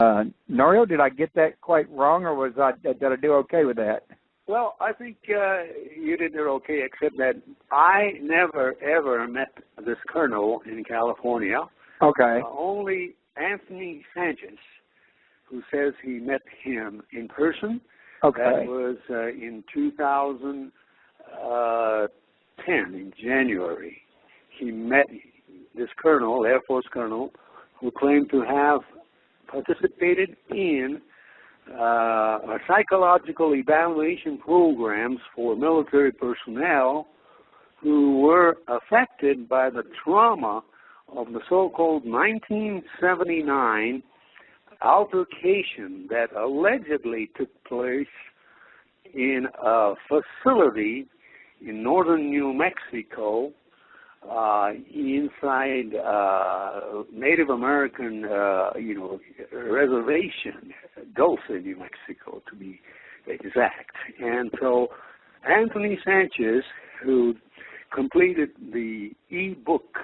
Norio, did I get that quite wrong, or did I do okay with that? Well, I think you did okay, except that I never, ever met this colonel in California. Okay. Only Anthony Sanchez, who says he met him in person. Okay. That was in 2010, in January. He met this colonel, Air Force colonel, who claimed to have participated in psychological evaluation programs for military personnel who were affected by the trauma of the so-called 1979 altercation that allegedly took place in a facility in northern New Mexico inside Native American, reservation, Dulce, New Mexico, to be exact. And so Anthony Sanchez, who completed the e-book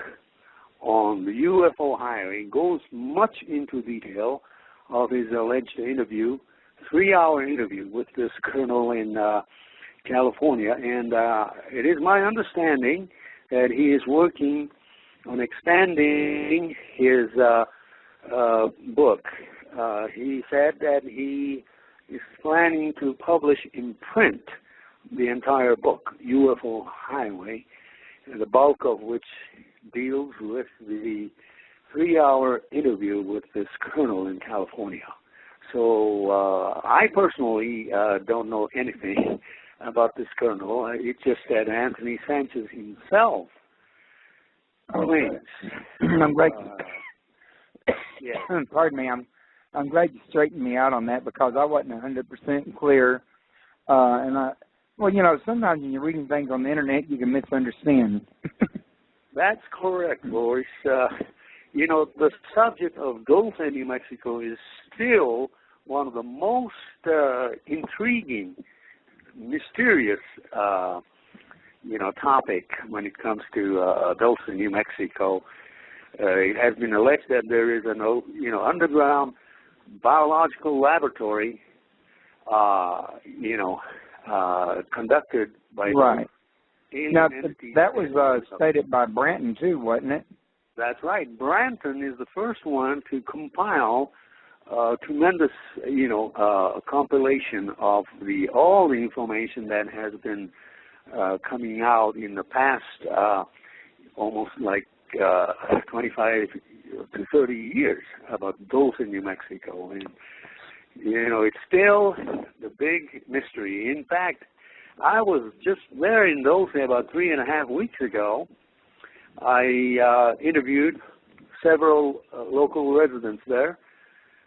on the UFO highway, goes much into detail of his alleged interview, 3-hour interview with this colonel in California. And it is my understanding that he is working on expanding his book. He said that he is planning to publish in print the entire book, UFO Highway, the bulk of which deals with the 3-hour interview with this colonel in California. So I personally don't know anything about this colonel. It's just that Anthony Sanchez himself claims. I'm glad. Yeah. Pardon me. I'm glad you straightened me out on that, because I wasn't 100% clear. Sometimes when you're reading things on the internet, you can misunderstand. That's correct, Boris. The subject of Dulce, New Mexico is still one of the most intriguing, mysterious, topic when it comes to Dulce, New Mexico. It has been alleged that there is an, underground biological laboratory, conducted by right. Now, entities. that was stated by Branton too, wasn't it? That's right. Branton is the first one to compile tremendous, compilation of all the information that has been coming out in the past almost like 25 to 30 years about Dulce, New Mexico. And, it's still the big mystery. In fact, I was just there in Dulce about 3.5 weeks ago. I interviewed several local residents there,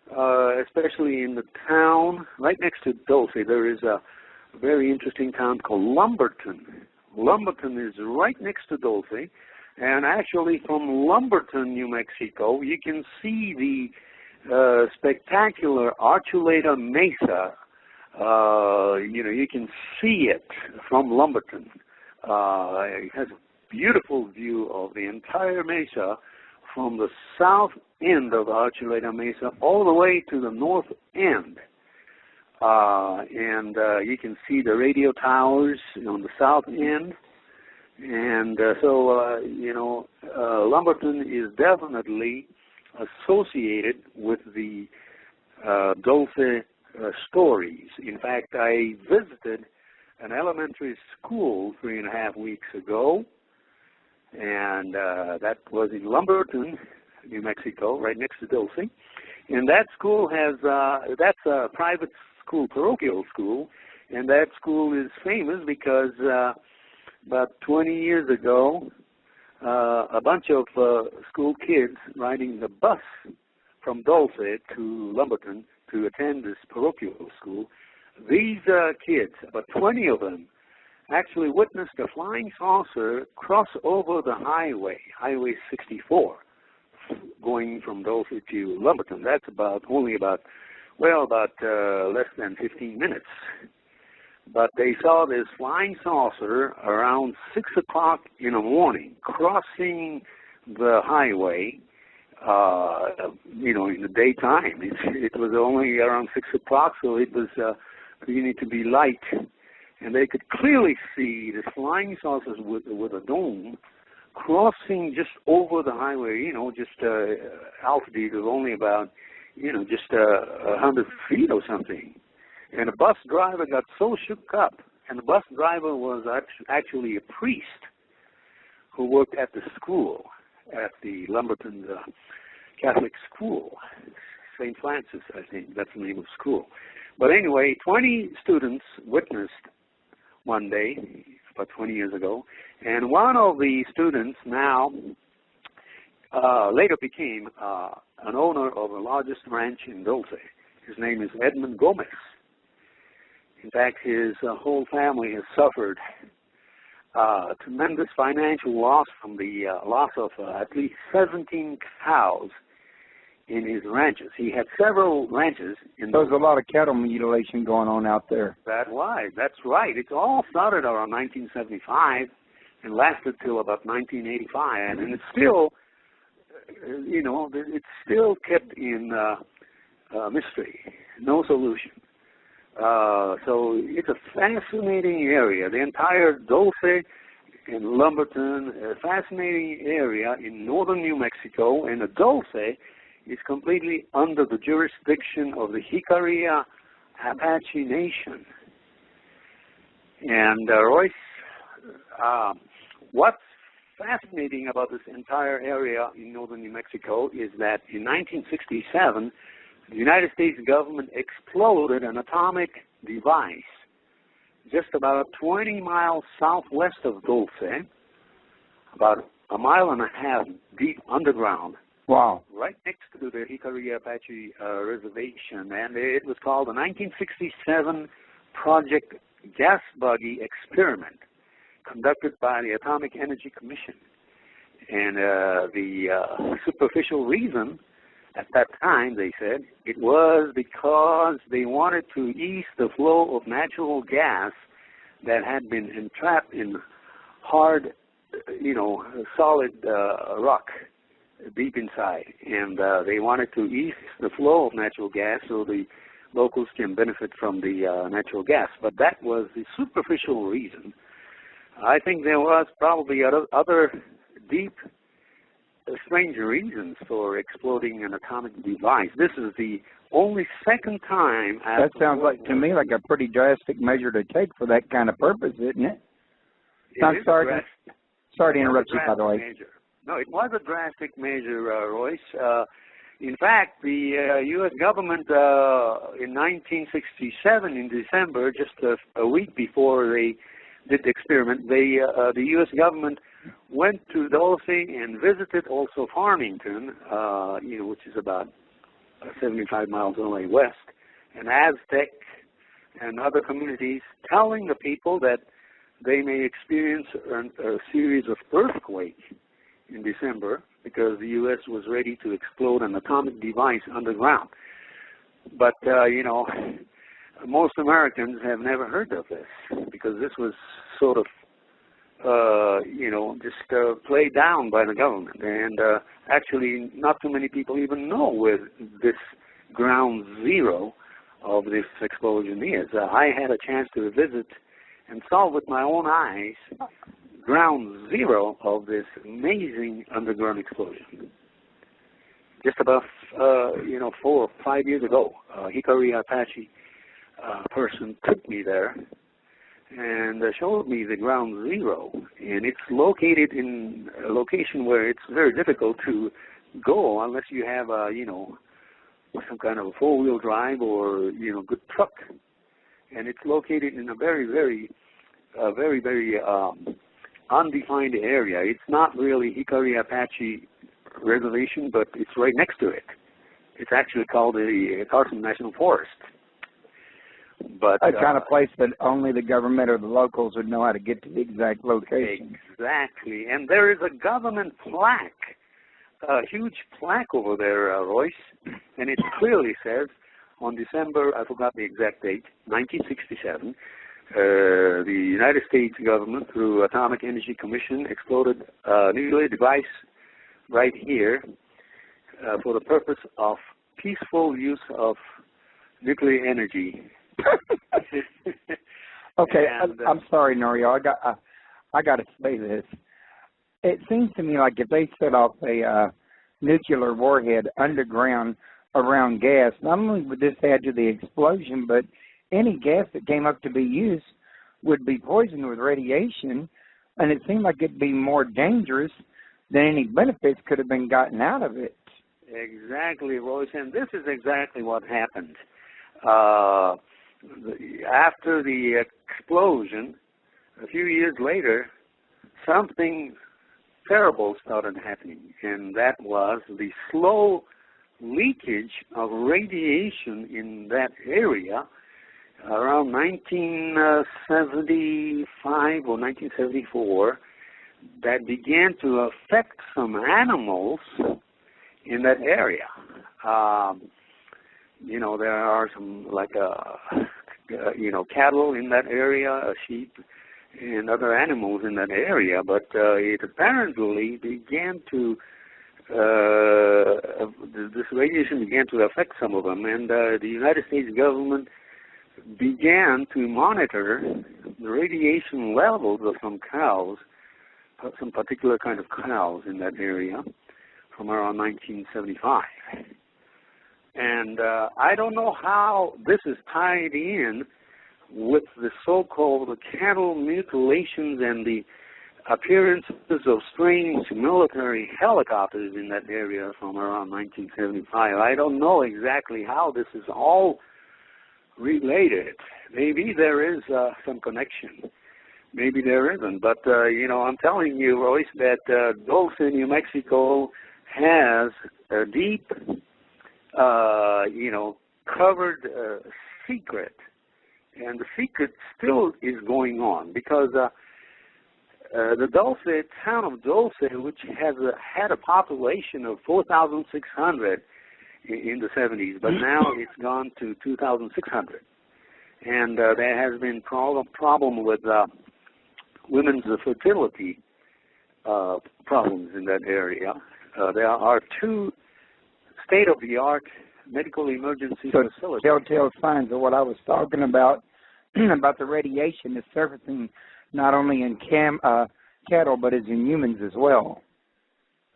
especially in the town right next to Dulce. There is a very interesting town called Lumberton. Lumberton is right next to Dulce, and actually from Lumberton, New Mexico, you can see the spectacular Archuleta Mesa. You can see it from Lumberton. It has a beautiful view of the entire mesa from the south end of Archuleta Mesa all the way to the north end. And you can see the radio towers on the south end. And Lumberton is definitely associated with the Dulce stories. In fact, I visited an elementary school 3.5 weeks ago, and that was in Lumberton, New Mexico, right next to Dulce. And that school has, that's a private school, parochial school, and that school is famous because about 20 years ago, a bunch of school kids riding the bus from Dulce to Lumberton to attend this parochial school, these kids, about 20 of them, actually witnessed a flying saucer cross over the highway, Highway 64, going from Dulce to Lumberton. That's only about less than 15 minutes. But they saw this flying saucer around 6 o'clock in the morning crossing the highway in the daytime. It was only around 6 o'clock, so it was beginning to be light. And they could clearly see the flying saucers with a dome crossing just over the highway, just altitude of only about, just 100 feet or something. And the bus driver got so shook up, and the bus driver was actually a priest who worked at the school, at the Lumberton Catholic School, St. Francis, I think, that's the name of the school. But anyway, 20 students witnessed one day, about 20 years ago, and one of the students now later became an owner of the largest ranch in Dulce. His name is Edmund Gomez. In fact, his whole family has suffered tremendous financial loss from the loss of at least 17 cows in his ranches. He had several ranches. There's a lot of cattle mutilation going on out there. That's right. It all started around 1975 and lasted till about 1985, and it's still, it's still kept in mystery, no solution. So it's a fascinating area. The entire Dulce and Lumberton, a fascinating area in northern New Mexico, and the Dulce is completely under the jurisdiction of the Jicarilla Apache Nation. And Royce, what's fascinating about this entire area in northern New Mexico is that in 1967, the United States government exploded an atomic device just about 20 miles southwest of Dulce, about a mile and a half deep underground. Wow. Right next to the Jicarilla Apache Reservation. And it was called the 1967 Project Gas Buggy Experiment, conducted by the Atomic Energy Commission. And the superficial reason at that time, they said, it was because they wanted to ease the flow of natural gas that had been entrapped in hard, solid rock deep inside. And they wanted to ease the flow of natural gas so the locals can benefit from the natural gas. But that was the superficial reason. I think there was probably other deep strange reasons for exploding an atomic device. This is the only second time. That sounds to me like a pretty drastic measure to take for that kind of purpose, isn't it? I'm sorry to interrupt you, by the way. Measure. No, it was a drastic measure, Royce. In fact, the U.S. government in 1967, in December, just a week before they did the experiment, the U.S. government went to Dulce and visited also Farmington, which is about 75 miles away west, and Aztec and other communities, telling the people that they may experience a series of earthquakes in December because the U.S. was ready to explode an atomic device underground. But, most Americans have never heard of this because this was sort of just played down by the government. And actually, not too many people even know where this ground zero of this explosion is. I had a chance to visit and saw with my own eyes ground zero of this amazing underground explosion. Just about, 4 or 5 years ago, Jicarilla Apache person took me there and showed me the ground zero, and it's located in a location where it's very difficult to go unless you have some kind of a four-wheel drive or good truck, and it's located in a very undefined area. It's not really Jicarilla Apache Reservation, but it's right next to it. It's actually called the Carson National Forest. But a kind of place that only the government or the locals would know how to get to the exact location. Exactly. And there is a government plaque, a huge plaque over there, Royce, and it clearly says on December, I forgot the exact date, 1967, the United States government, through Atomic Energy Commission, exploded a nuclear device right here, for the purpose of peaceful use of nuclear energy. Okay, and, I'm sorry, Norio. I got to say this. It seems to me like if they set off a nuclear warhead underground around gas, not only would this add to the explosion, but any gas that came up to be used would be poisoned with radiation, and it seemed like it'd be more dangerous than any benefits could have been gotten out of it. Exactly, Royce, and this is exactly what happened. After the explosion, a few years later, something terrible started happening, and that was the slow leakage of radiation in that area around 1975 or 1974 that began to affect some animals in that area. There are some cattle in that area, sheep, and other animals in that area, but it apparently began to, this radiation began to affect some of them, and the United States government began to monitor the radiation levels of some cows, some particular kind of cows in that area from around 1975. And I don't know how this is tied in with the so-called cattle mutilations and the appearances of strange military helicopters in that area from around 1975. I don't know exactly how this is all related. Maybe there is some connection. Maybe there isn't. But, I'm telling you, Royce, that Dulce, New Mexico has a deep, covered secret. And the secret still is going on because the Dulce, town of Dulce, which has had a population of 4,600 in the 70s, but now it's gone to 2,600. And there has been problem with women's fertility problems in that area. There are 2 state-of-the-art medical emergency facilities. Telltale signs of what I was talking about the radiation is surfacing not only in cattle but as in humans as well.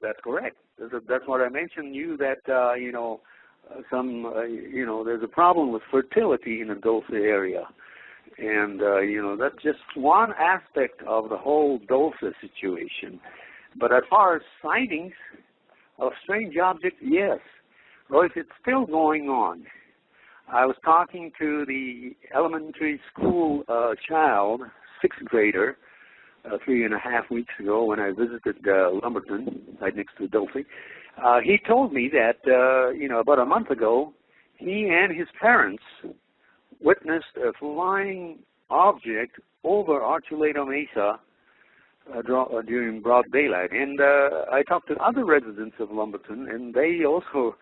That's correct. That's what I mentioned. That there's a problem with fertility in the Dulce area, and that's just one aspect of the whole Dulce situation. But as far as sightings of strange objects, yes, Royce, it's still going on. I was talking to the elementary school child, 6th grader, 3.5 weeks ago when I visited Lumberton, right next to Dulce. He told me that, about a month ago, he and his parents witnessed a flying object over Archuleta Mesa during broad daylight. And I talked to other residents of Lumberton, and they also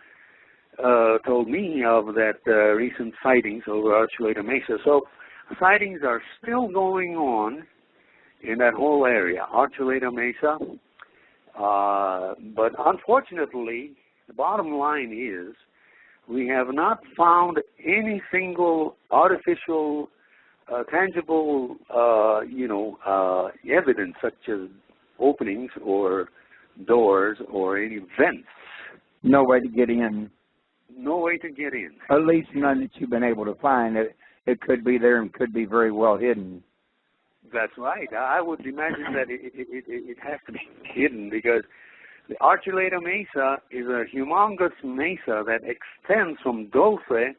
told me of that recent sightings over Archuleta Mesa. So sightings are still going on in that whole area, Archuleta Mesa. But unfortunately, the bottom line is we have not found any single artificial, tangible, evidence such as openings or doors or any vents. No way to get in. No way to get in. At least none that you've been able to find. It could be there and could be very well hidden. That's right. I would imagine that it has to be hidden because the Archuleta Mesa is a humongous mesa that extends from Dulce,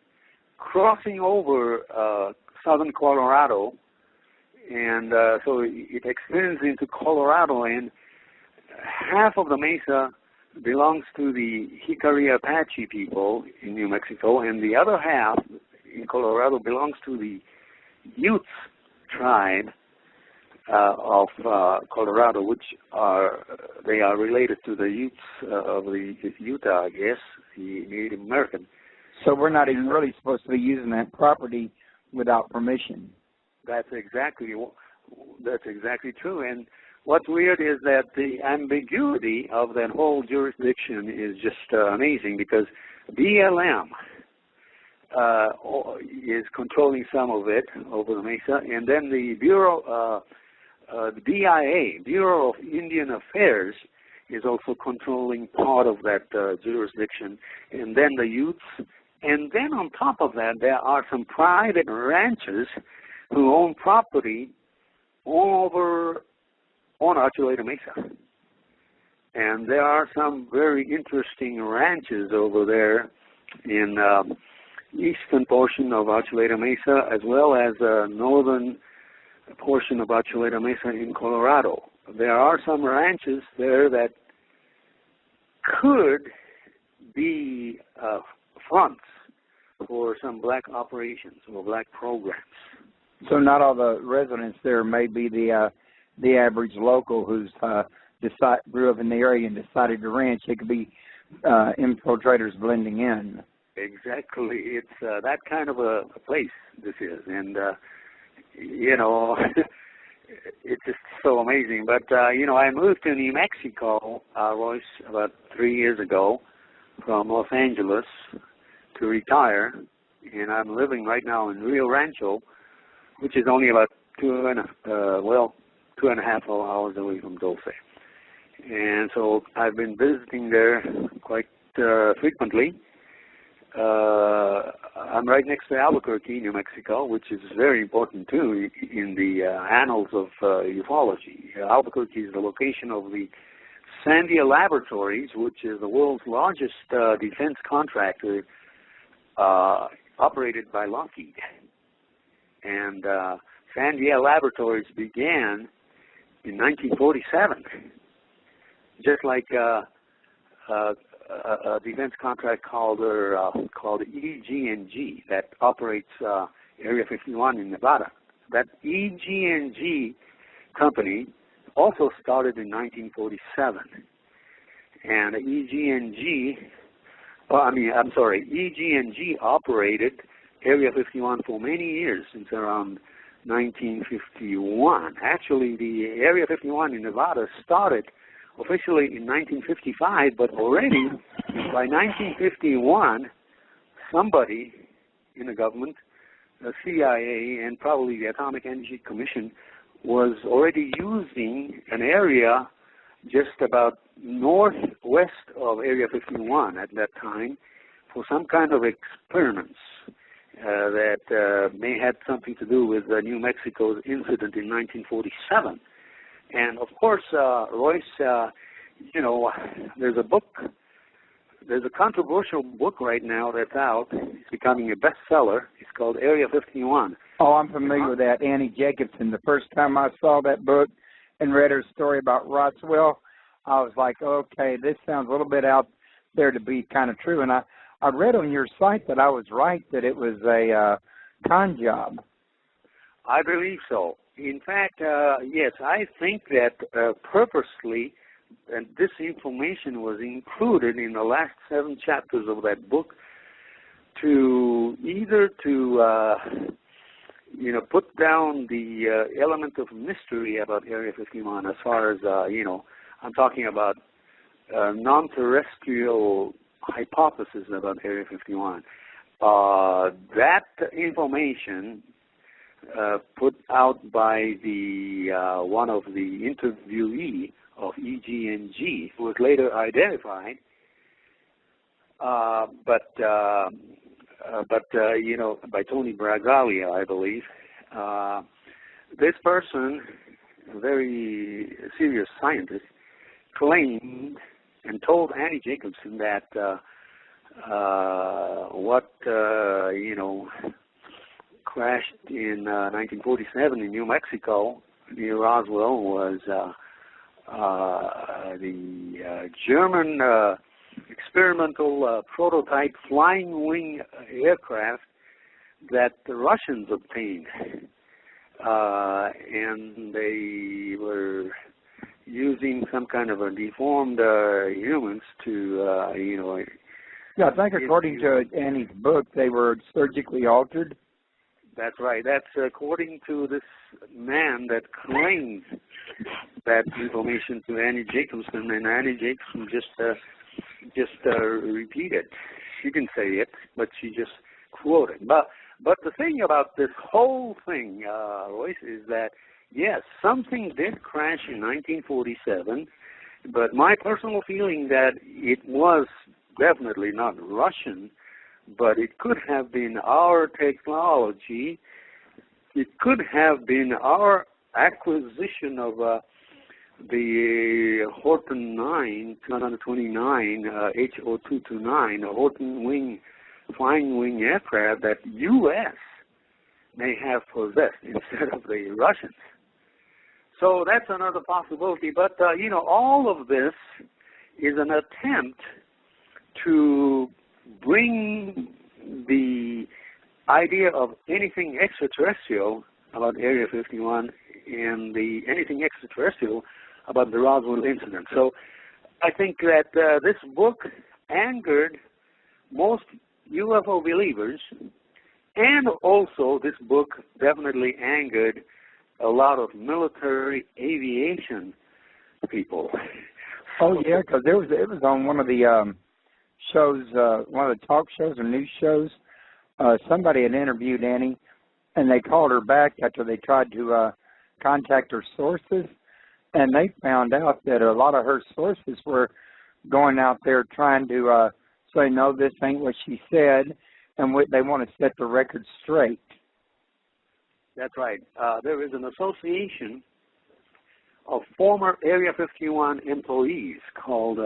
crossing over southern Colorado, and so it extends into Colorado, and half of the mesa belongs to the Hickory Apache people in New Mexico, and the other half in Colorado belongs to the Utes tribe of Colorado, which are related to the Utes of the Utah, I guess, the Native American. So we're not even really supposed to be using that property without permission. That's exactly true. And what's weird is that the ambiguity of that whole jurisdiction is just amazing, because BLM is controlling some of it over the Mesa, and then the the BIA, Bureau of Indian Affairs, is also controlling part of that jurisdiction, and then the Utes, and then on top of that, there are some private ranchers who own property all over on Archuleta Mesa. And there are some very interesting ranches over there in eastern portion of Archuleta Mesa, as well as northern portion of Archuleta Mesa in Colorado. There are some ranches there that could be fronts for some black operations or black programs. So not all the residents there may be the average local who's grew up in the area and decided to ranch. It could be infiltrators blending in. Exactly. It's that kind of a place this is. And, you know, it's just so amazing. But, you know, I moved to New Mexico, Royce, about 3 years ago from Los Angeles to retire. And I'm living right now in Rio Rancho, which is only about 2.5 hours away from Dulce. And so I've been visiting there quite frequently. I'm right next to Albuquerque, New Mexico, which is very important too in the annals of ufology. Albuquerque is the location of the Sandia Laboratories, which is the world's largest defense contractor operated by Lockheed. And Sandia Laboratories began in 1947, just like a defense contract called EG&G that operates Area 51 in Nevada. That EG&G company also started in 1947, and EG&G operated Area 51 for many years, since around 1951. Actually, the Area 51 in Nevada started officially in 1955, but already by 1951, somebody in the government, the CIA, and probably the Atomic Energy Commission, was already using an area just about northwest of Area 51 at that time for some kind of experiments that may have something to do with New Mexico's incident in 1947. And of course, Royce, you know, there's a controversial book right now that's out. It's becoming a bestseller. It's called Area 51. Oh, I'm familiar with that. Annie Jacobson. The first time I saw that book and read her story about Roswell, I was like, okay, this sounds a little bit out there to be kind of true. And I read on your site that I was right, that it was a con job. I believe so. In fact, yes, I think that purposely, and this information was included in the last 7 chapters of that book to either you know, put down the element of mystery about Area 51 as far as, you know, I'm talking about non-terrestrial hypothesis about Area 51. That information put out by the one of the interviewee of EG&G, who was later identified, but you know, by Tony Bragalia, I believe. This person, a very serious scientist, claimed and told Annie Jacobson that what you know, crashed in 1947 in New Mexico near Roswell was the German experimental prototype flying wing aircraft that the Russians obtained, and they were using some kind of a deformed humans to, you know. Yeah, I think according to Annie's book, they were surgically altered. That's right. That's according to this man that claims that information to Annie Jacobson, and Annie Jacobson just repeated. She didn't say it, but she just quoted. But the thing about this whole thing, Royce, is that yes, something did crash in 1947, but my personal feeling that it was definitely not Russian, but it could have been our technology. It could have been our acquisition of the Horton 9, 229, HO229, a Horton flying wing aircraft that U.S. may have possessed instead of the Russians. So that's another possibility. But, all of this is an attempt to bring the idea of anything extraterrestrial about Area 51 and anything extraterrestrial about the Roswell incident. So I think that this book angered most UFO believers, and also this book definitely angered a lot of military aviation people. Oh yeah, because it was on one of the shows, one of the talk shows or news shows. Somebody had interviewed Annie, and they called her back after they tried to contact her sources, and they found out that a lot of her sources were going out there trying to say, no, this ain't what she said, and they want to set the record straight. That's right. There is an association of former Area 51 employees called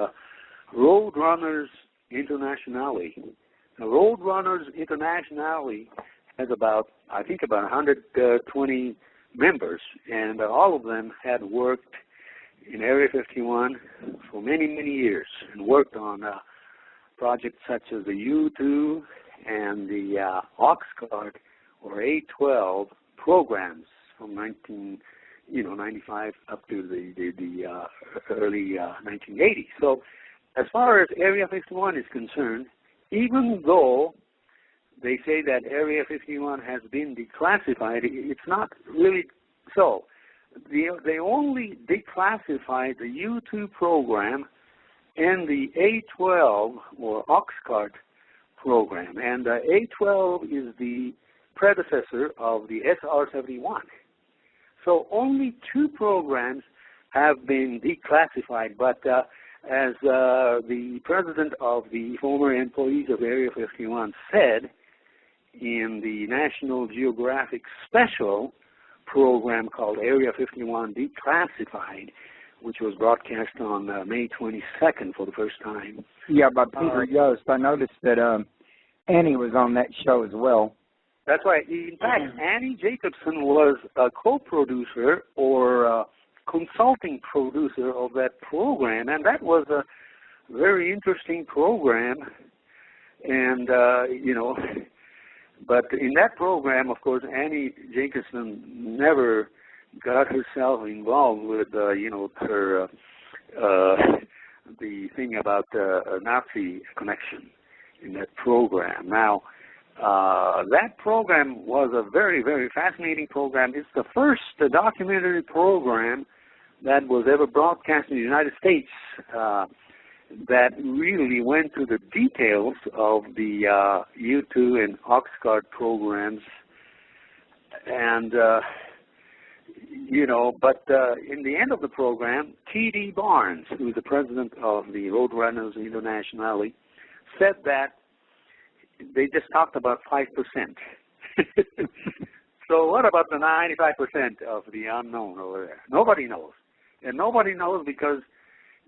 Roadrunners Internationale. Now, Roadrunners Internationale has about 120 members, and all of them had worked in Area 51 for many, many years and worked on projects such as the U-2 and the Oxcart or A-12 programs from 1995 up to the early 1980s. So as far as Area 51 is concerned, even though they say that Area 51 has been declassified, it's not really so. They only declassified the U-2 program and the A-12 or Oxcart program. And A-12 is the predecessor of the SR-71. So only two programs have been declassified, but as the president of the former employees of Area 51 said in the National Geographic special program called Area 51 Declassified, which was broadcast on May 22nd for the first time. Yeah, by Peter Yost. I noticed that Annie was on that show as well. That's right. In fact, Annie Jacobson was a co-producer or consulting producer of that program, and that was a very interesting program. And, but in that program, of course, Annie Jacobson never got herself involved with, her, the thing about a Nazi connection in that program. Now, that program was a very, very fascinating program. It's the first documentary program that was ever broadcast in the United States that really went to the details of the U-2 and Oxcart programs. And, but in the end of the program, T.D. Barnes, who is the president of the Roadrunners Internationale, said that they just talked about 5%. So what about the 95% of the unknown over there? Nobody knows. And nobody knows because,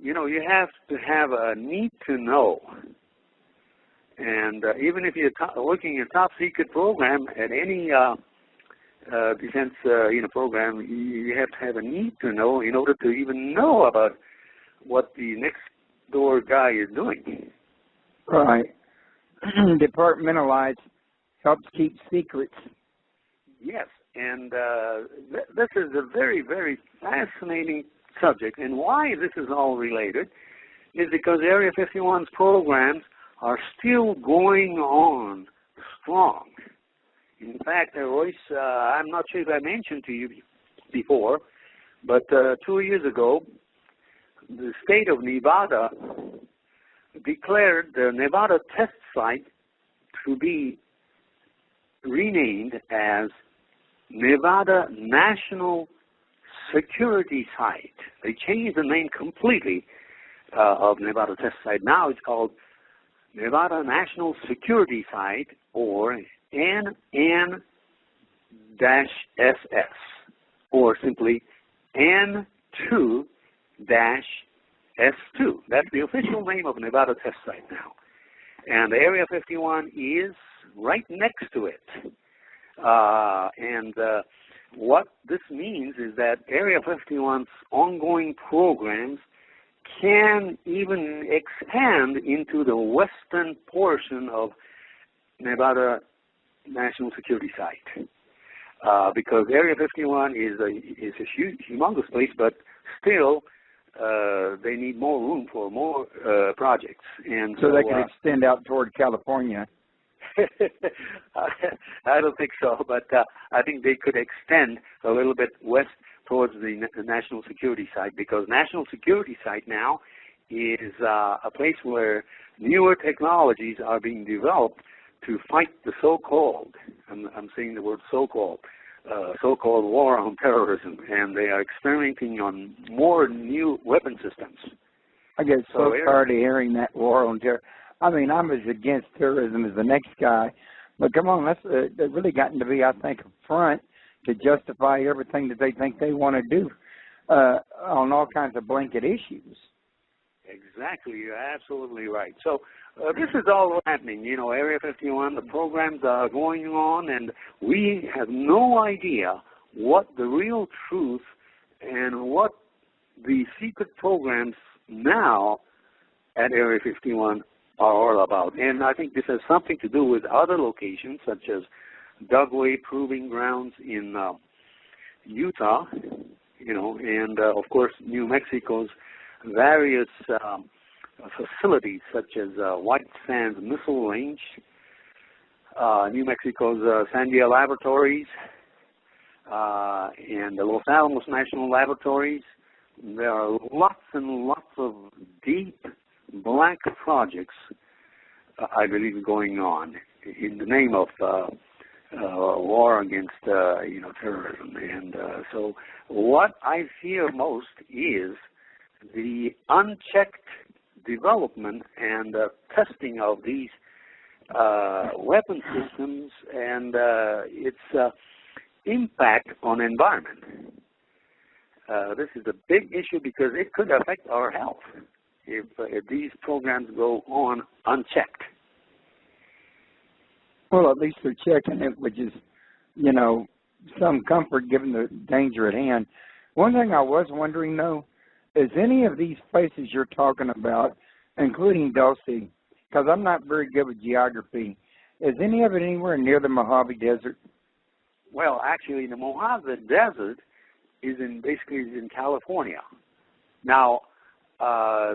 you have to have a need to know. And even if you're working in a top secret program at any defense program, you have to have a need to know in order to even know about what the next door guy is doing. Right. Departmentalized helps keep secrets. Yes, and this is a very, very fascinating subject. And why this is all related is because Area 51's programs are still going on strong. In fact, Royce, I'm not sure if I mentioned to you before, but 2 years ago, the state of Nevada declared the Nevada test site to be renamed as Nevada National Security Site. They changed the name completely of Nevada test site. Now it's called Nevada National Security Site, or NN-SS, or simply N2-S2. That's the official name of Nevada test site now. And Area 51 is right next to it. What this means is that Area 51's ongoing programs can even expand into the western portion of Nevada National Security Site, because Area 51 is a humongous place, but still they need more room for more projects. And so they can extend out toward California. I don't think so, but I think they could extend a little bit west towards the National Security Site, because National Security Site now is a place where newer technologies are being developed to fight the so-called, I'm saying the word so-called war on terrorism, and they are experimenting on more new weapon systems. I get so tired of hearing that war on terror. I mean, I'm as against terrorism as the next guy, but come on, they've really gotten to be, I think, a front to justify everything that they think they want to do on all kinds of blanket issues. Exactly, you're absolutely right. So this is all happening, Area 51, the programs are going on, and we have no idea what the real truth and what the secret programs now at Area 51 are all about. And I think this has something to do with other locations, such as Dugway Proving Grounds in Utah, and of course New Mexico's various facilities, such as White Sands Missile Range, New Mexico's Sandia Laboratories, and the Los Alamos National Laboratories. There are lots and lots of deep black projects, I believe, going on in the name of war against terrorism. And so what I fear most is the unchecked development and testing of these weapon systems and its impact on environment. This is a big issue because it could affect our health if these programs go on unchecked. Well, at least they're checking it, which is, some comfort given the danger at hand. One thing I was wondering, though, is any of these places you're talking about, including Dulce, because I'm not very good with geography, is any of it anywhere near the Mojave Desert? Well, actually, the Mojave Desert is basically in California. Now,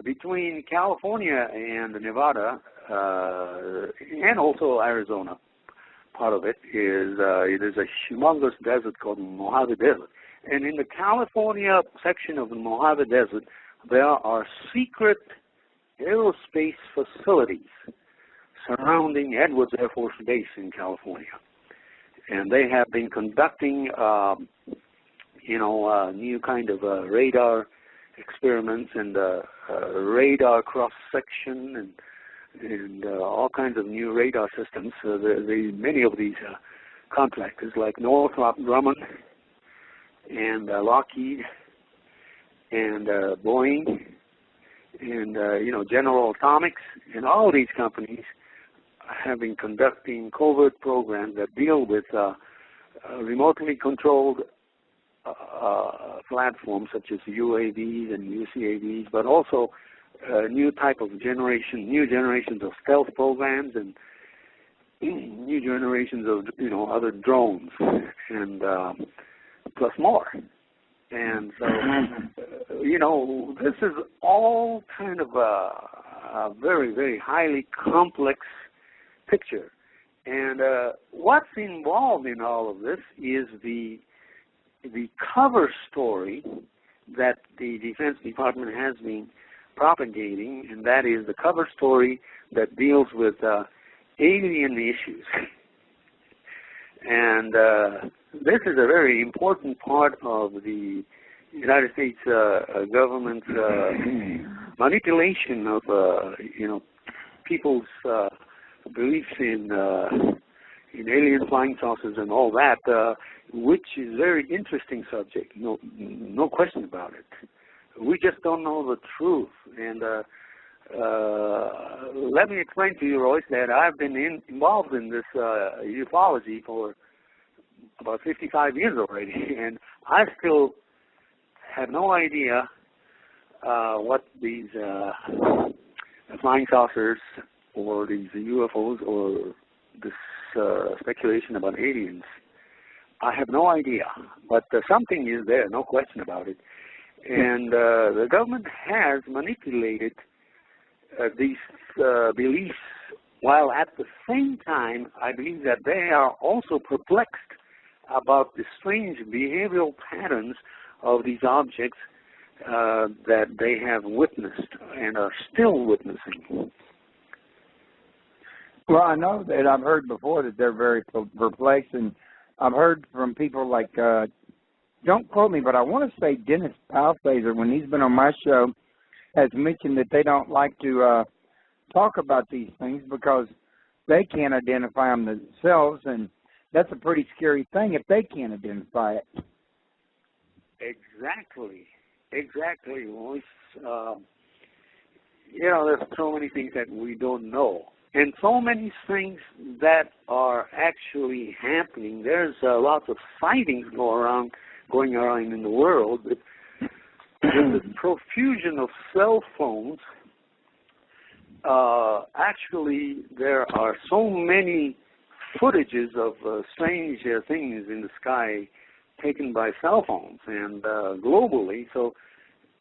between California and Nevada, and also Arizona, part of it is there's a humongous desert called the Mojave Desert. And in the California section of the Mojave Desert, there are secret aerospace facilities surrounding Edwards Air Force Base in California. And they have been conducting, new kind of radar experiments and radar cross-section and all kinds of new radar systems. Many of these contractors, like Northrop Grumman and Lockheed and Boeing and General Atomics, and all these companies have been conducting covert programs that deal with remotely controlled platforms such as UAVs and UCAVs, but also new generations of stealth programs and new generations of other drones and plus more. And so this is all kind of a very, very highly complex picture, And what's involved in all of this is the cover story that the Defense Department has been propagating, and that is the cover story that deals with alien issues. And this is a very important part of the United States government's manipulation of, people's beliefs in alien flying saucers and all that, which is a very interesting subject. No question about it. We just don't know the truth. And let me explain to you, Royce, that I've been involved in this ufology for about 55 years already, and I still have no idea what these flying saucers or these UFOs or this speculation about aliens. I have no idea, but something is there, no question about it. And the government has manipulated these beliefs, while at the same time, I believe that they are also perplexed about the strange behavioral patterns of these objects that they have witnessed and are still witnessing. Well, I know that I've heard before that they're very perplexed, and I've heard from people like, don't quote me, but I want to say Dennis Palfazer, when he's been on my show, has mentioned that they don't like to talk about these things because they can't identify them themselves, and that's a pretty scary thing if they can't identify it. Exactly. Well, there's so many things that we don't know. And so many things that are actually happening. There's lots of sightings going around in the world. With the profusion of cell phones, actually there are so many footages of strange things in the sky taken by cell phones and globally. So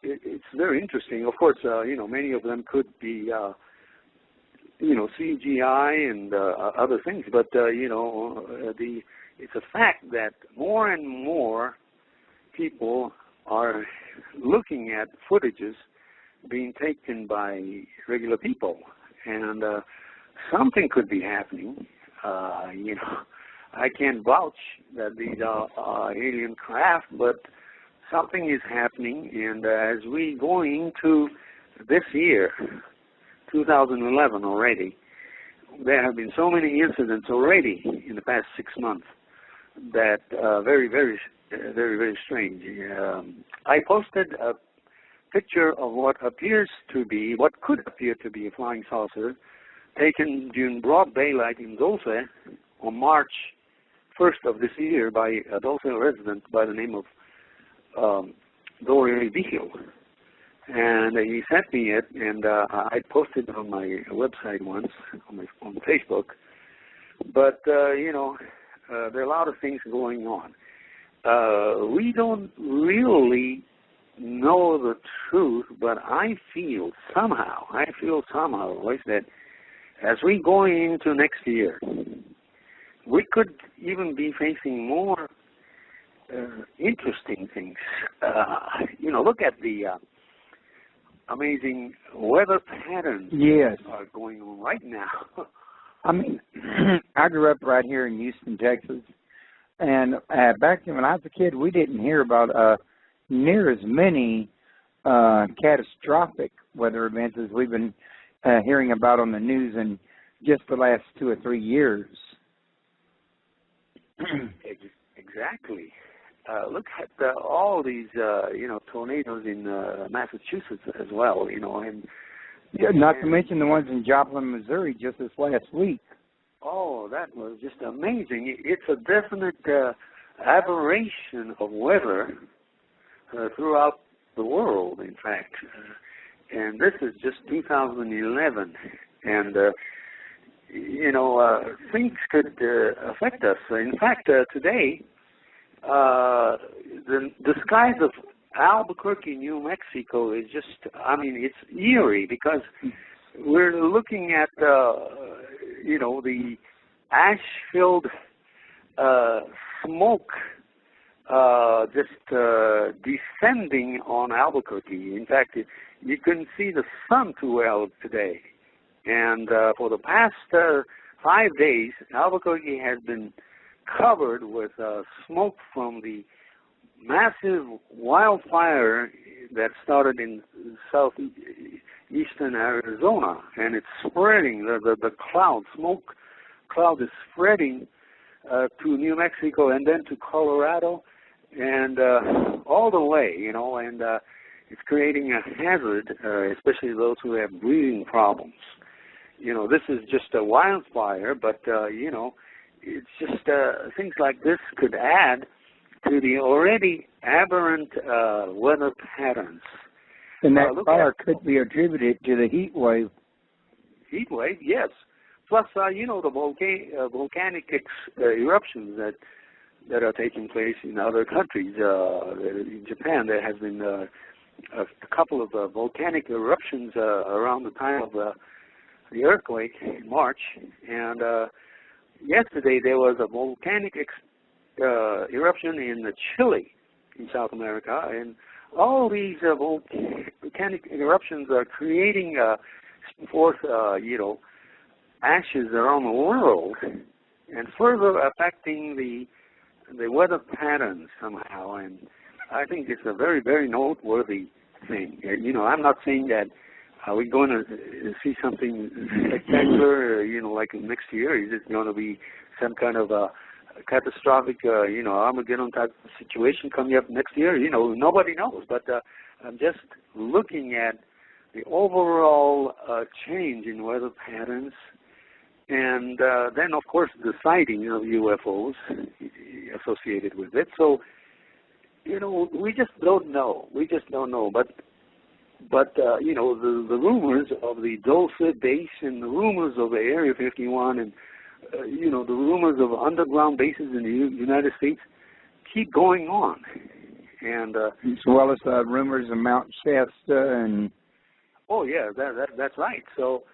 it's very interesting. Of course, many of them could be CGI and other things, but it's a fact that more and more people are looking at footages being taken by regular people, and something could be happening. I can't vouch that these are alien craft, but something is happening, and as we go into this year, 2011 already, there have been so many incidents already in the past 6 months that very, very strange. I posted a picture of what could appear to be a flying saucer taken during broad daylight in Dulce on March 1st of this year by a Dulce resident by the name of Dorian Vigil. And he sent me it, and I posted it on my website once, on Facebook. But, there are a lot of things going on. We don't really know the truth, but I feel somehow, Royce, that as we go into next year, we could even be facing more interesting things. Look at the amazing weather patterns that are going on right now. I mean, I grew up right here in Houston, Texas, and back then when I was a kid, we didn't hear about near as many catastrophic weather events as we've been hearing about on the news in just the last 2 or 3 years. Exactly. Look at all these, tornadoes in Massachusetts as well, and not to mention the ones in Joplin, Missouri, just this last week. Oh, that was just amazing. It's a definite aberration of weather throughout the world, in fact. And this is just 2011. And, things could affect us. In fact, today, the skies of Albuquerque, New Mexico is just, it's eerie because we're looking at, the ash-filled smoke just descending on Albuquerque. In fact, you couldn't see the sun too well today. And for the past 5 days, Albuquerque has been covered with smoke from the massive wildfire that started in southeastern Arizona, and it's spreading. The smoke cloud is spreading to New Mexico and then to Colorado and all the way, and it's creating a hazard, especially those who have breathing problems. This is just a wildfire, but, it's just things like this could add to the already aberrant weather patterns. And that fire could be attributed to the heat wave. Heat wave, yes. Plus, the volcanic eruptions that are taking place in other countries. In Japan, there has been a couple of volcanic eruptions around the time of the earthquake in March. And yesterday, there was a volcanic eruption in Chile, in South America, and all these volcanic eruptions are creating forth, ashes around the world, and further affecting the weather patterns somehow. And I think it's a very, very noteworthy thing. I'm not saying that we're going to see something spectacular, like next year. Is it going to be some kind of a catastrophic, Armageddon type situation coming up next year? Nobody knows. But I'm just looking at the overall change in weather patterns, and then, of course, the sighting of UFOs associated with it. So, we just don't know. But the rumors of the Dulce base and the rumors of the Area 51 and the rumors of underground bases in the United States keep going on. And as well as rumors of Mount Shasta and... Oh, yeah, that's right. So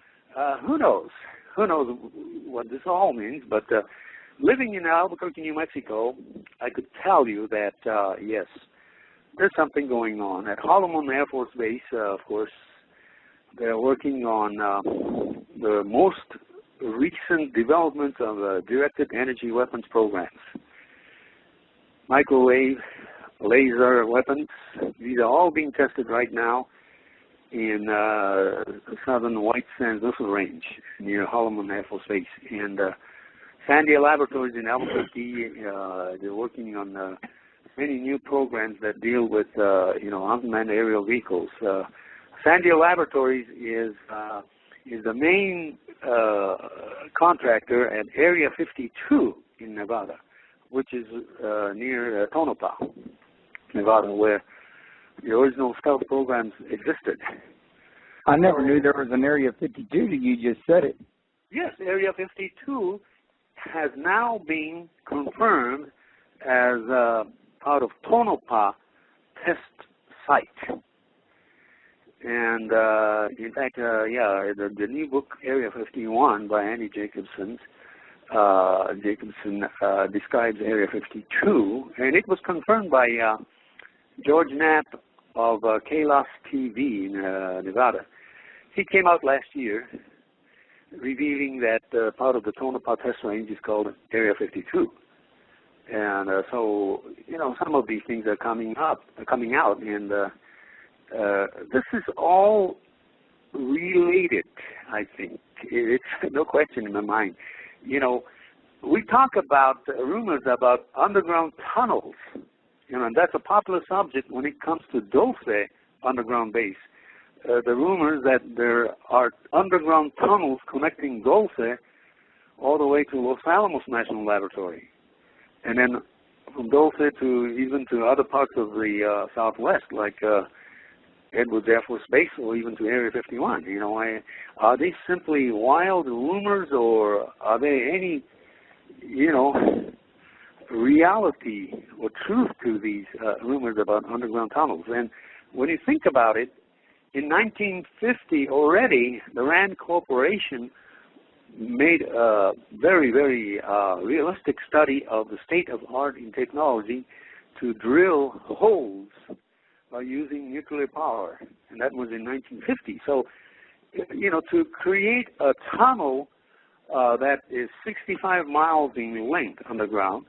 who knows? Who knows what this all means? But living in Albuquerque, New Mexico, I could tell you that, yes, there's something going on. At Holloman Air Force Base, of course, they're working on the most recent developments of directed energy weapons programs. Microwave, laser weapons, these are all being tested right now in southern White Sands Missile Range near Holloman Air Force Base. And Sandia Laboratories in Albuquerque, they're working on many new programs that deal with, unmanned aerial vehicles. Sandia Laboratories is the main contractor at Area 52 in Nevada, which is near Tonopah, Nevada, where the original stealth programs existed. I never knew there was an Area 52 till you just said it. Yes, Area 52 has now been confirmed as part of Tonopah test site. And in fact, the new book Area 51 by Andy Jacobson describes Area 52, and it was confirmed by George Knapp of KLOS TV in Nevada. He came out last year revealing that part of the Tonopah test range is called Area 52. And so, some of these things are coming out, and this is all related, I think. It's no question in my mind. We talk about rumors about underground tunnels, and that's a popular subject when it comes to Dulce underground base. The rumors that there are underground tunnels connecting Dulce all the way to Los Alamos National Laboratory, and then from Dulce to even to other parts of the Southwest, like Edwards Air Force Base, or even to Area 51. Are they simply wild rumors, or are there any, reality or truth to these rumors about underground tunnels? And when you think about it, in 1950 already, the Rand Corporation made a very, very realistic study of the state of art in technology to drill holes by using nuclear power, and that was in 1950. So, to create a tunnel that is 65 miles in length underground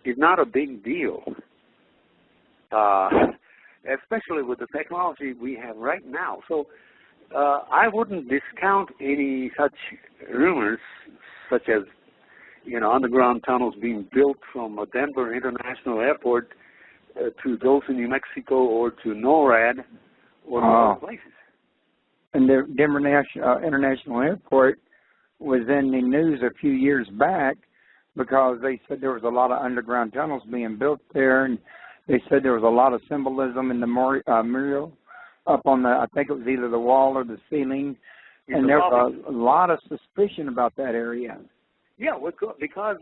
is not a big deal, especially with the technology we have right now. So I wouldn't discount any such rumors, such as, underground tunnels being built from Denver International Airport to Dulce, New Mexico, or to NORAD, or other places. And the Denver International Airport was in the news a few years back because they said there was a lot of underground tunnels being built there, and they said there was a lot of symbolism in the mural up on the, I think it was either the wall or the ceiling, and there was a lot of suspicion about that area. Yeah, because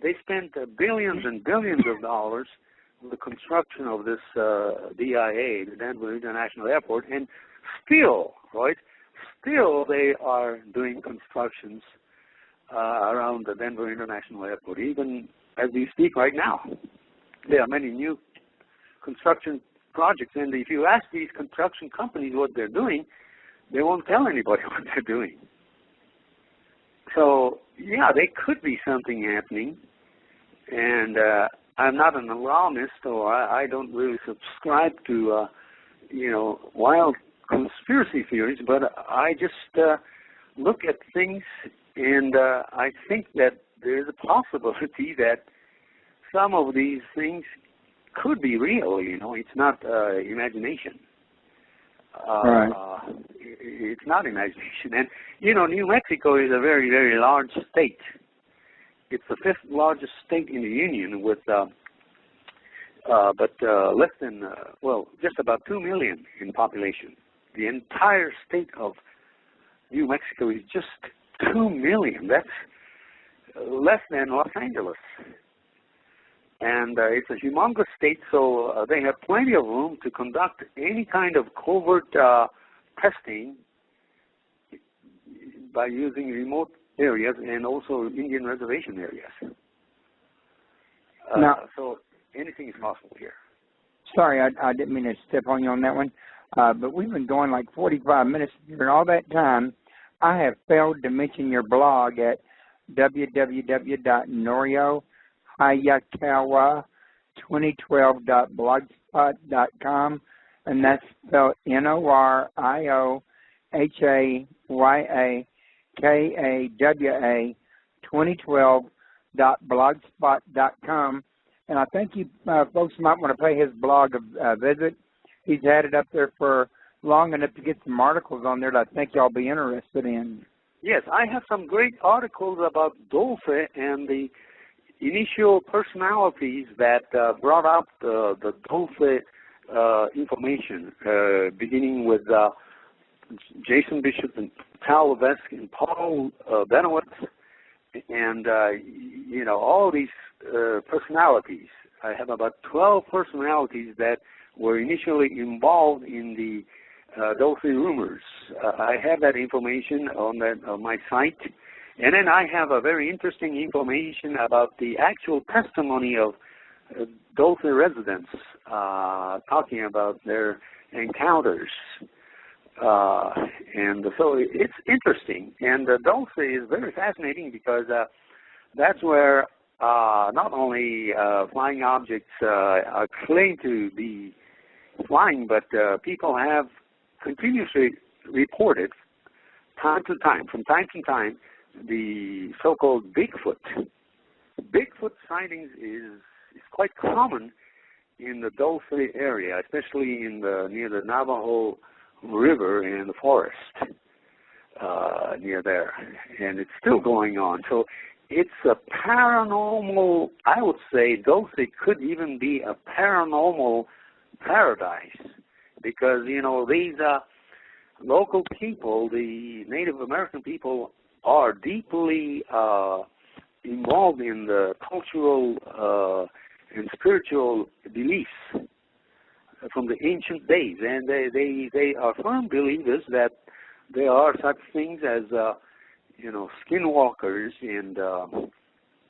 they spent billions and billions of dollars on the construction of this DIA, the Denver International Airport, and still they are doing constructions around the Denver International Airport, even as we speak right now. There are many new construction projects, and if you ask these construction companies what they're doing, they won't tell anybody what they're doing. So, yeah, there could be something happening, and I'm not an alarmist, or I don't really subscribe to, wild conspiracy theories, but I just look at things, and I think that there is a possibility that some of these things could be real. It's not imagination. Right. It's not imagination. And, New Mexico is a very, very large state. It's the 5th largest state in the union with, less than, just about 2 million in population. The entire state of New Mexico is just 2 million. That's less than Los Angeles. And it's a humongous state, so they have plenty of room to conduct any kind of covert testing by using remote areas and also Indian reservation areas. So anything is possible here. Sorry, I didn't mean to step on you on that one, but we've been going like 45 minutes. During all that time, I have failed to mention your blog at www.noriohayakawa2012.blogspot.com, and that's spelled NORIOHAYAKAWA 2012.blogspot.com. And I think you folks might want to pay his blog a visit. He's had it up there for long enough to get some articles on there that I think y'all be interested in. Yes, I have some great articles about Dulce and the initial personalities that brought up the Dulce information, beginning with Jason Bishop and Tal Levesque and Paul Benowitz, and all these personalities. I have about 12 personalities that were initially involved in the Dulce rumors. I have that information on my site, and then I have a very interesting information about the actual testimony of Dulce residents talking about their encounters. And so it's interesting. And Dulce is very fascinating because that's where not only flying objects are claimed to be flying, but people have continuously reported from time to time, the so-called Bigfoot. Bigfoot sightings is quite common in the Dulce area, especially near the Navajo River and the forest near there, and it's still going on. So it's a paranormal, I would say Dulce could even be a paranormal paradise, because, these local people, the Native American people, are deeply involved in the cultural and spiritual beliefs from the ancient days, and they are firm believers that there are such things as skinwalkers and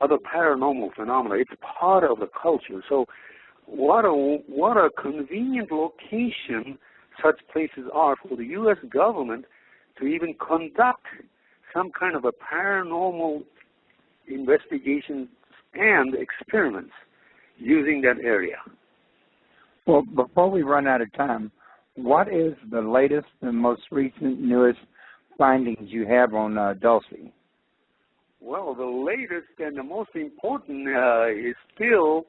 other paranormal phenomena. It's part of the culture. So what a convenient location such places are for the U.S. government to even conduct some kind of a paranormal investigation and experiments using that area. Well, before we run out of time, what is the latest and most recent, newest findings you have on Dulce? Well, the latest and the most important is still,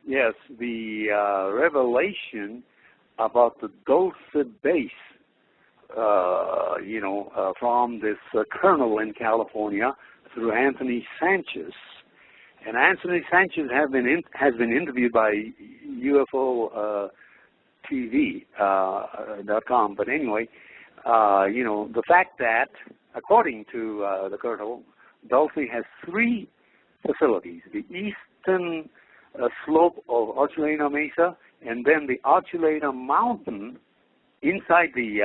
yes, the revelation about the Dulce base, from this colonel in California through Anthony Sanchez. And Anthony Sanchez has been interviewed by UFO TV.com. But anyway, the fact that, according to the colonel, Dulce has 3 facilities: the eastern slope of Archuleta Mesa, and then the Archuleta Mountain inside the,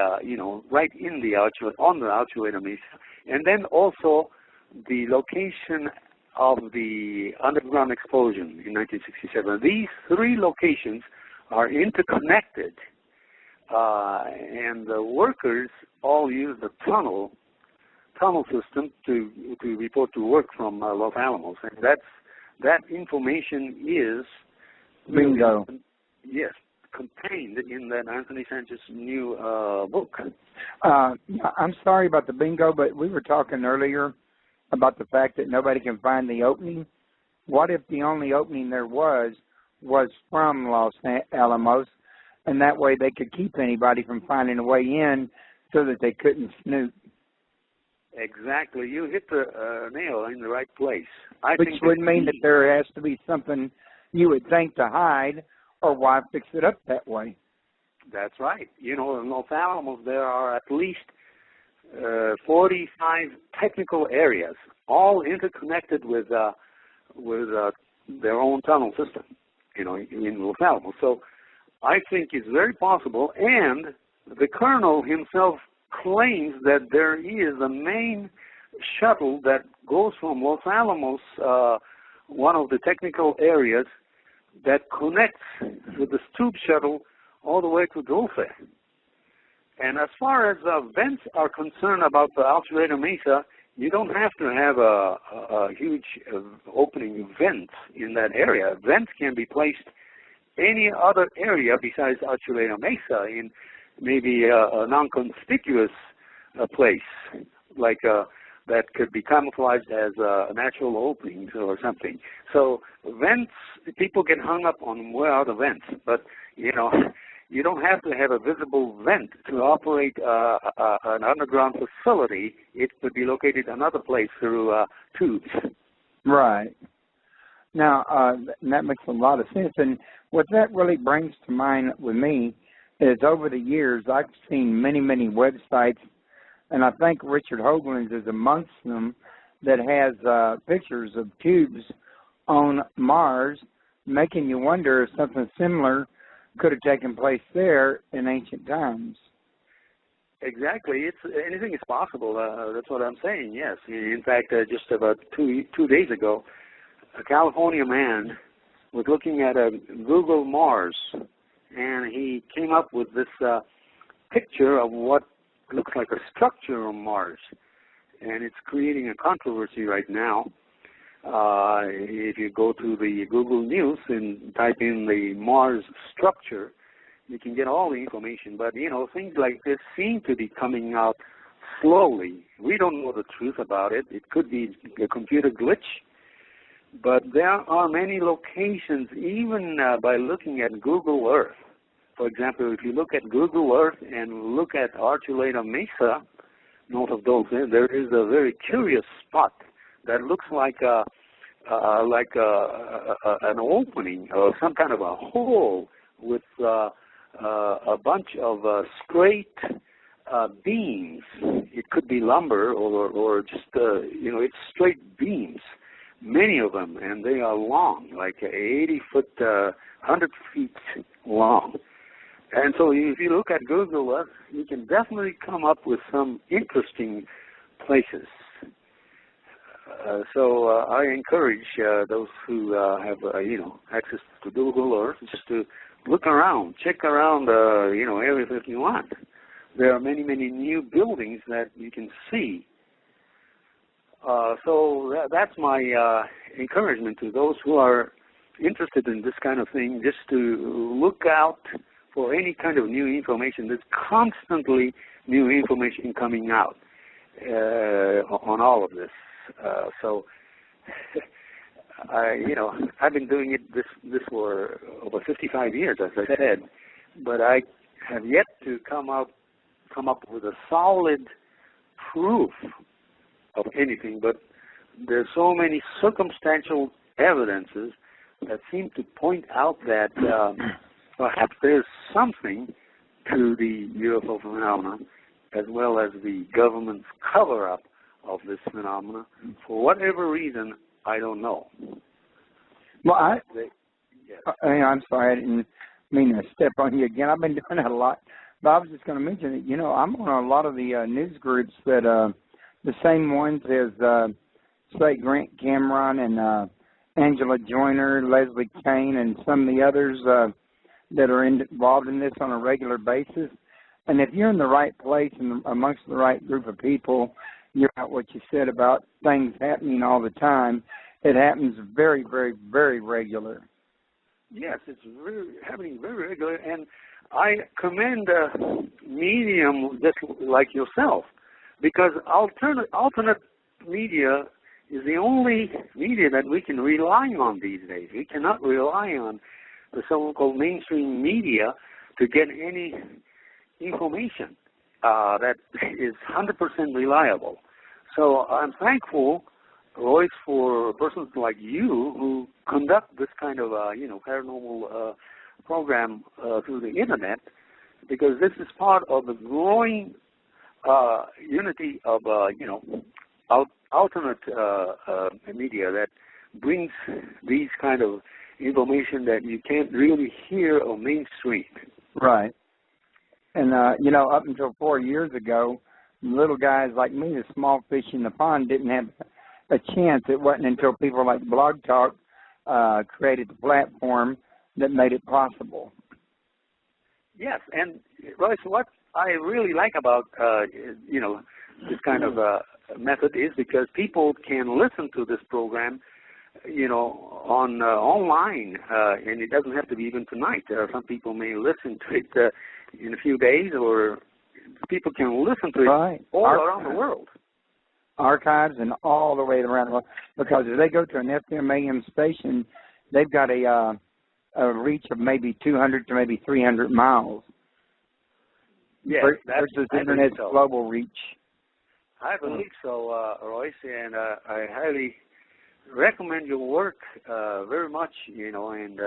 right in the on the Archuleta Mesa, and then also the location of the underground explosion in 1967. These 3 locations are interconnected, and the workers all use the tunnel system to report to work from Los Alamos, and that information is bingo. Yes, contained in that Anthony Sanchez new book. I'm sorry about the bingo, but we were talking earlier about the fact that nobody can find the opening. What if the only opening there was from Los Alamos, and that way they could keep anybody from finding a way in so that they couldn't snoop? Exactly. You hit the nail in the right place. Which would mean that there has to be something you would think to hide, or why fix it up that way? That's right. In Los Alamos there are at least 45 technical areas, all interconnected with their own tunnel system, in Los Alamos. So I think it's very possible, and the colonel himself claims that there is a main shuttle that goes from Los Alamos, one of the technical areas, that connects with the Stoop shuttle all the way to Dulce. And as far as vents are concerned about the Archuleta Mesa, you don't have to have a huge opening vent in that area. Vents can be placed any other area besides Archuleta Mesa, in maybe a non-conspicuous place, like that could be camouflaged as a natural opening or something. So vents, people get hung up on where are the vents, but you don't have to have a visible vent to operate an underground facility. It could be located another place through tubes. Right. Now, that makes a lot of sense. And what that really brings to mind with me is over the years, I've seen many, many websites, and I think Richard Hoagland's is amongst them, that has pictures of tubes on Mars, making you wonder if something similar could have taken place there in ancient times. Exactly. Anything is possible. That's what I'm saying, yes. In fact, just about two days ago, a California man was looking at a Google Mars, and he came up with this picture of what looks like a structure on Mars, and it's creating a controversy right now. If you go to the Google News and type in the Mars structure, you can get all the information. But, things like this seem to be coming out slowly. We don't know the truth about it. It could be a computer glitch. But there are many locations, even by looking at Google Earth. For example, if you look at Google Earth and look at Archuleta Mesa, north of Dulce, there is a very curious spot that looks like an opening or some kind of a hole with a bunch of straight beams. It could be lumber or just it's straight beams, many of them, and they are long, like 80 foot, 100 feet long. And so if you look at Google Earth, you can definitely come up with some interesting places. So I encourage those who have, access to Google Earth just to look around, check around, Area 51. There are many, many new buildings that you can see. So that's my encouragement to those who are interested in this kind of thing, just to look out for any kind of new information. There's constantly new information coming out on all of this. So, I've been doing it this for over 55 years, as I said, but I have yet to come up with a solid proof of anything. But there's so many circumstantial evidences that seem to point out that perhaps there's something to the UFO phenomenon, as well as the government's cover-up of this phenomenon. For whatever reason, I don't know. Well, I'm sorry, I didn't mean to step on you again. I've been doing that a lot. But I was just going to mention that, I'm on a lot of the news groups that the same ones as, say, Grant Cameron and Angela Joyner, Leslie Kane, and some of the others that are involved in this on a regular basis. And if you're in the right place and amongst the right group of people, you're about what you said about things happening all the time. It happens very, very, very regular. Yes, it's happening very regular, and I commend a medium just like yourself, because alternate media is the only media that we can rely on these days. We cannot rely on the so-called mainstream media to get any information that is 100% reliable. So I'm thankful, Royce, for persons like you who conduct this kind of, paranormal program through the Internet, because this is part of the growing unity of, alternate media that brings these kind of information that you can't really hear on mainstream. Right. And, up until 4 years ago, little guys like me, the small fish in the pond, didn't have a chance. It wasn't until people like Blog Talk created the platform that made it possible. Yes, and Royce, what I really like about, this kind of method is because people can listen to this program, on online, and it doesn't have to be even tonight. Some people may listen to it in a few days, or people can listen to it all around the world. Archives and all the way around the world. Because if they go to an FM AM station, they've got a reach of maybe 200 to maybe 300 miles. Yes, versus Internet's global reach. I believe so, Royce, and I highly recommend your work very much, and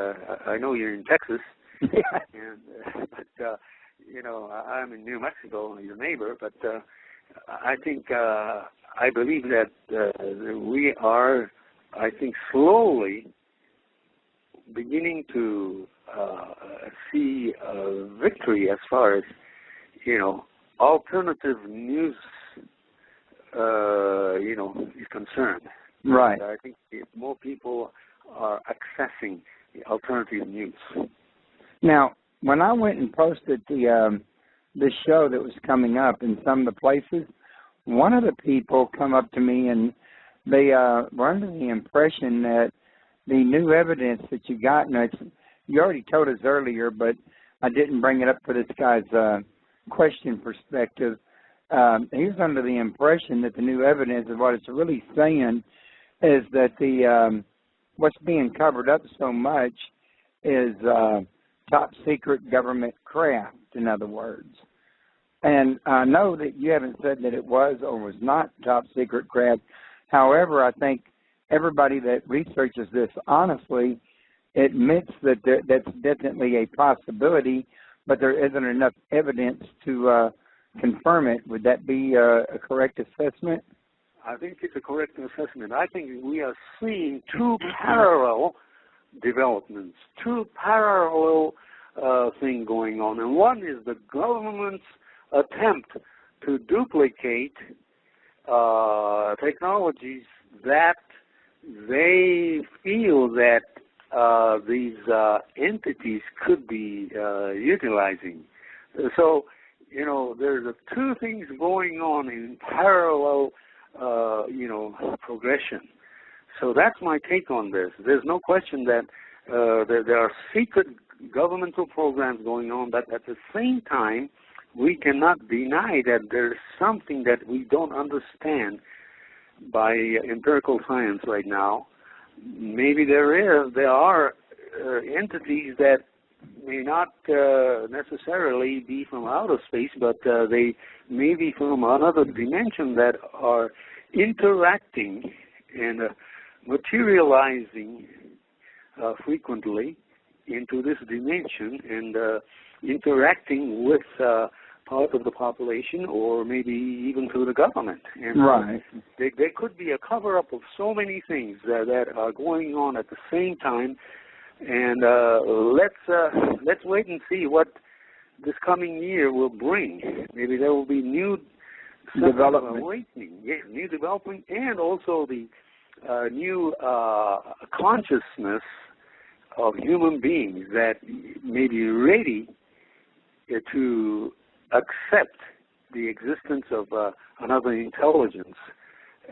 I know you're in Texas, but I'm in New Mexico, your neighbor, but I think, I believe that we are, slowly beginning to see victory as far as, alternative news, is concerned. Right. And I think more people are accessing the alternative news. Now, when I went and posted the show that was coming up in some of the places, one of the people come up to me and they were under the impression that the new evidence that you got, and you already told us earlier, but I didn't bring it up for this guy's question perspective. He was under the impression that the new evidence of what it's really saying is that the what's being covered up so much is top secret government craft, in other words. And I know that you haven't said that it was or was not top secret craft. However, I think everybody that researches this honestly admits that that's definitely a possibility, but there isn't enough evidence to confirm it. Would that be a correct assessment? I think it's a correct assessment. I think we are seeing two parallel developments, two parallel things going on. And one is the government's attempt to duplicate technologies that they feel that these entities could be utilizing. So, there's two things going on in parallel, progression. So that's my take on this. There's no question that there are secret governmental programs going on, but at the same time, we cannot deny that there's something that we don't understand by empirical science right now. Maybe there are entities that may not necessarily be from outer space, but they may be from another dimension that are interacting and materializing frequently into this dimension and interacting with part of the population or maybe even through the government. And right. There could be a cover-up of so many things that are going on at the same time. And let's wait and see what this coming year will bring. Maybe there will be new development, awakening, yes, new development, and also the new consciousness of human beings that may be ready to accept the existence of another intelligence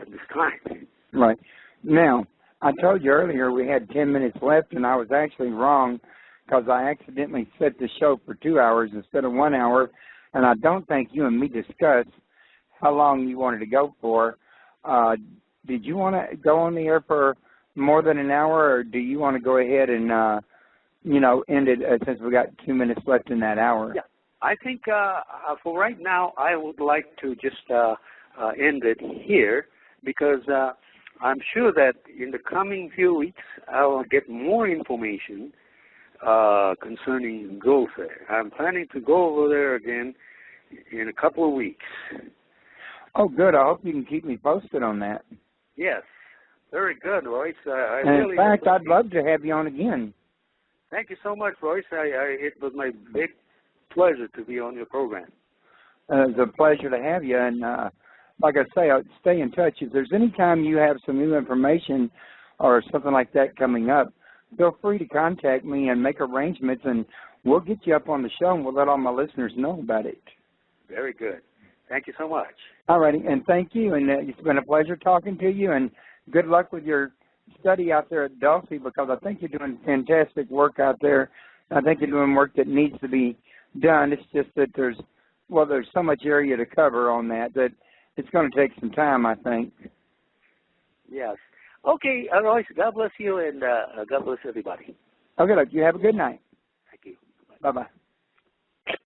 at this time. Right. Now, I told you earlier we had 10 minutes left, and I was actually wrong because I accidentally set the show for 2 hours instead of 1 hour, and I don't think you and me discussed how long you wanted to go for. Did you want to go on the air for more than an hour, or do you want to go ahead and, end it since we got 2 minutes left in that hour? Yeah, I think for right now I would like to just end it here because I'm sure that in the coming few weeks I will get more information concerning Dulce. I'm planning to go over there again in a couple of weeks. Oh, good. I hope you can keep me posted on that. Yes. Very good, Royce. In fact, I'd love to have you on again. Thank you so much, Royce. It was my big pleasure to be on your program. It's a pleasure to have you. And like I say, stay in touch. If there's any time you have some new information or something like that coming up, feel free to contact me and make arrangements, and we'll get you up on the show, and we'll let all my listeners know about it. Very good. Thank you so much. All righty, and thank you. And it's been a pleasure talking to you, and good luck with your study out there at Dulce, because I think you're doing fantastic work out there. I think you're doing work that needs to be done. It's just that there's so much area to cover on that it's going to take some time, I think. Yes. Okay, Royce, God bless you, and God bless everybody. Okay, look, you have a good night. Thank you. Bye-bye.